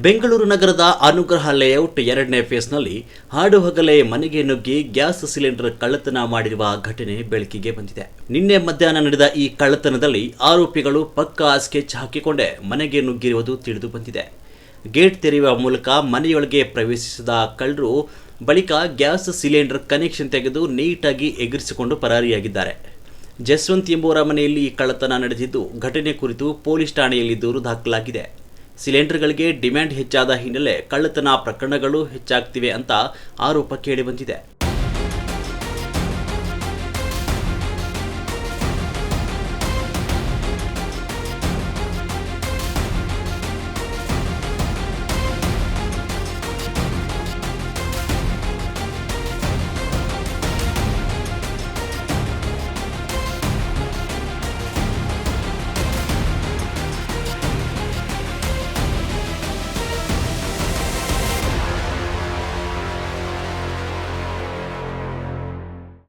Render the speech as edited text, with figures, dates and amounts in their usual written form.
ಬೆಂಗಳೂರು ನಗರದ ಅನುಗ್ರಹ ಲೇಔಟ್ 2ನೇ ಫೇಸ್ನಲ್ಲಿ ಹಾಡುಹಗಲೇ ಮನೆಗೆ ನುಗ್ಗಿ ಗ್ಯಾಸ್ ಸಿಲಿಂಡರ್ ಕಳ್ಳತನ ಮಾಡಿರುವ ಘಟನೆ ಬೆಳಕಿಗೆ ಬಂದಿದೆ. ನಿನ್ನೆ ಮಧ್ಯಾಹ್ನ ನಡೆದ ಈ ಕಳ್ಳತನದಲ್ಲಿ ಆರೋಪಿಗಳು ಪಕ್ಕಾ ಸ್ಕೆಚ್ ಹಾಕಿಕೊಂಡೇ ಮನೆಗೆ ನುಗ್ಗಿರುವುದು ತಿಳಿದು ಬಂದಿದೆ. ಗೇಟ್ ತೆರೆಯುವ ಮೂಲಕ ಮನೆಯೊಳಗೆ ಪ್ರವೇಶಿಸಿದ ಕಳ್ಳರು ಬಳಿಕ ಗ್ಯಾಸ್ ಸಿಲಿಂಡರ್ ಕನೆಕ್ಷನ್ ತೆಗೆದು ನೀಟಾಗಿ ಎಗರಿಸಿಕೊಂಡು ಪರಾರಿಯಾಗಿದ್ದಾರೆ. ಜಸ್ವಂತ್ ಎಂಬುವರ ಮನೆಯಲ್ಲಿ ಕಳ್ಳತನ ನಡೆದಿದ್ದು, ಘಟನೆ ಕುರಿತು ಪೊಲೀಸ್ ಠಾಣೆಯಲ್ಲಿ ದೂರು ದಾಖಲಾಗಿದೆ. ಸಿಲಿಂಡರ್ಗಳಿಗೆ ಡಿಮ್ಯಾಂಡ್ ಹೆಚ್ಚಾದ ಹಿನ್ನೆಲೆ ಕಳ್ಳತನ ಪ್ರಕರಣಗಳು ಹೆಚ್ಚಾಗ್ತಿವೆ ಅಂತ ಆರೋಪ ಕೇಳಿಬಂದಿದೆ.